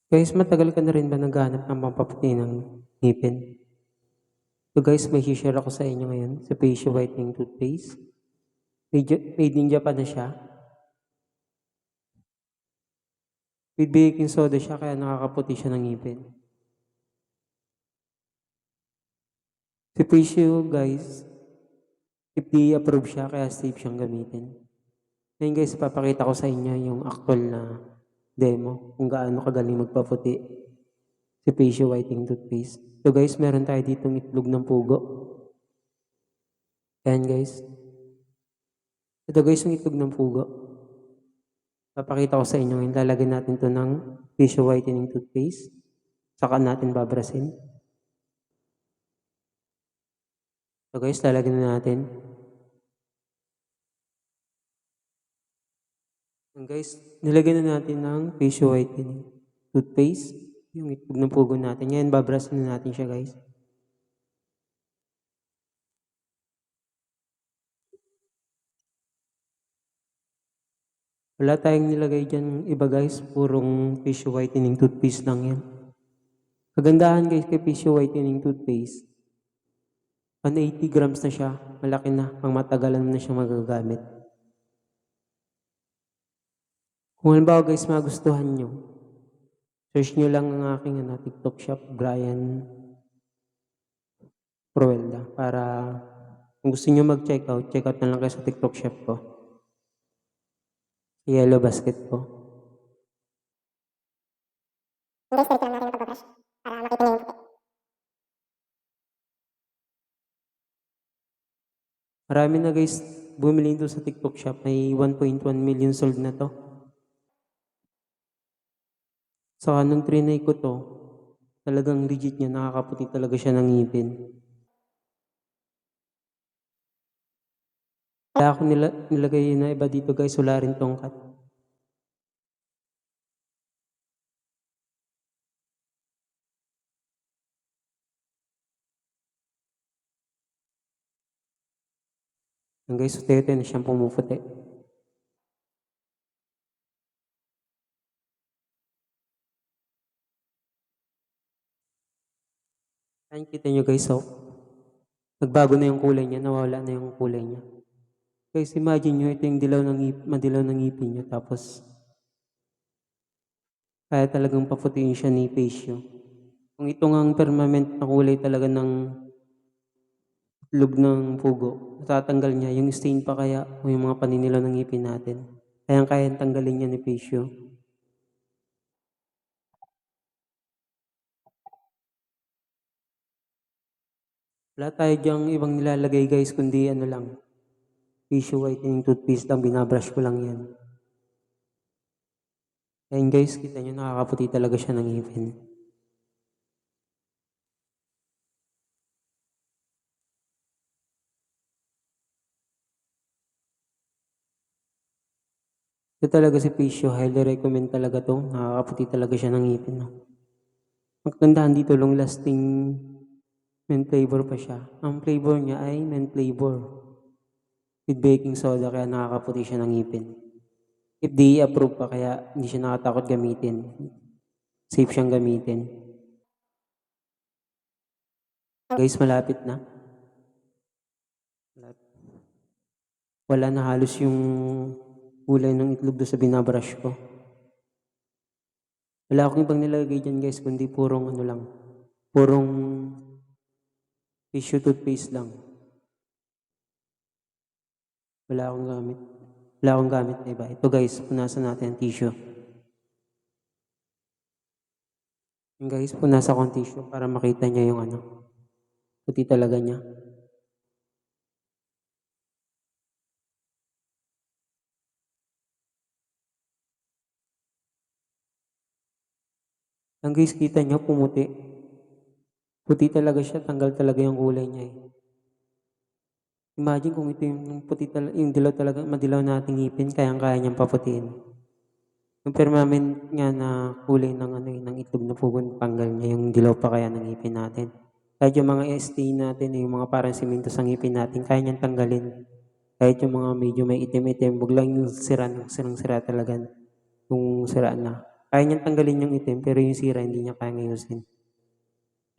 Guys, matagal ka na rin ba naghahanap ng pampaputi ng ngipin? So guys, may share ako sa inyo ngayon sa facial whitening toothpaste. Made in Japan na siya. With baking soda siya kaya nakakaputi siya ng ngipin. Si facial guys, FDA approved siya kaya safe siyang gamitin. Ngayon guys, papakita ko sa inyo yung actual na demo kung gaano kagaling magpaputi si facial whitening toothpaste. So guys, meron tayo ditong itlog ng pugo. Ayan guys. Ito guys yung itlog ng pugo. Papakita ko sa inyo ngayon. Lalagyan natin to ng facial whitening toothpaste. Saka natin babrasin. So guys, lalagyan na natin. And guys, nilagyan na natin ng facial whitening toothpaste. Yung itlog ng pugo natin. Ngayon, babrasin na natin siya guys. Wala tayong nilagay dyan iba guys. Purong facial whitening toothpaste lang yan. Kagandahan guys kay facial whitening toothpaste. 180 grams na siya. Malaki na. Pang matagalan na siyang magagamit. Kung halimbawa guys magustuhan nyo, search nyo lang ang aking TikTok shop, Brian Proelda. Para kung gusto nyo mag-check out na lang kayo sa TikTok shop ko. Yellow basket ko. Guys, dito lang natin ipabrush para makita niyo yung puti. Marami na guys bumili ito sa TikTok shop. May 1.1 million sold na to. So nung trinay ko to, talagang legit niya, nakakaputi talaga siya ng ngipin. Kaya ako nilagay na iba dito guys, wala rin tongkat. Yan guys, ito na siyang pumuputi. Ayan, kita nyo guys, oh. Nagbago na yung kulay niya, nawala na yung kulay niya. Guys, imagine nyo, ito yung madilaw ng ngipin nyo, tapos kaya talagang paputiin siya ni face nyo. Kung ito nga ang permanent na kulay talaga ng itlog ng pugo, natatanggal niya yung stain pa kaya o yung mga paninilaw ng ngipin natin. Kaya tanggalin niya ni face nyo. Wala tayo dyang ibang nilalagay guys, kundi ano lang, facial whitening toothpaste lang, binabrush ko lang yan. Ayan guys, kita nyo, nakakaputi talaga siya ng ngipin. Ito talaga si facial, highly recommend talaga to, nakakaputi talaga siya ng ngipin. No? Ang kagandahan dito, long lasting mint flavor pa siya. Ang flavor niya ay mint flavor with baking soda, kaya nakakaputi siya ng ngipin. FDA approved pa, kaya hindi siya nakatakot gamitin. Safe siyang gamitin. Guys, malapit na. Wala na halos yung kulay ng itlog doon sa binabrush ko. Wala akong ibang nilagay dyan guys, kundi purong ano lang. Purong tissue toothpaste lang. Wala akong gamit na iba. Ito guys, punasan natin ang tissue. Yung guys, punasan ko ang tissue para makita niya yung ano. Puti talaga niya. Ang guys, kita niyo pumuti. Puti talaga siya, tanggal talaga yung kulay niya eh. Imagine kung ito yung puti talaga, yung dilaw talaga, madilaw nating ngipin, kaya niyang paputiin. Yung permanent nga na kulay ng ng itlog na pugon, tanggal niya yung dilaw pa kaya ng ngipin natin. Kahit yung mga ST natin, yung mga parang simento sa ngipin natin, kaya niyang tanggalin. Kahit yung mga medyo may itim-itim, wag lang yung sira talaga. Yung sira na. Kaya niyang tanggalin yung itim pero yung sira hindi niya kayang ayusin.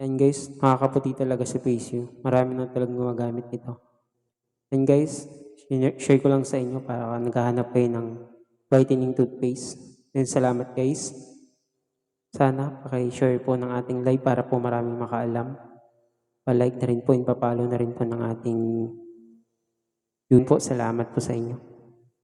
Ayan guys, makakaputi talaga si face you. Marami na talagang gumagamit nito. And guys, share ko lang sa inyo para naghahanap kayo ng whitening toothpaste. And salamat guys. Sana paki-share po ng ating live para po maraming makaalam. Pa-like na rin po and pa-follow na rin po ng ating yun po. Salamat po sa inyo.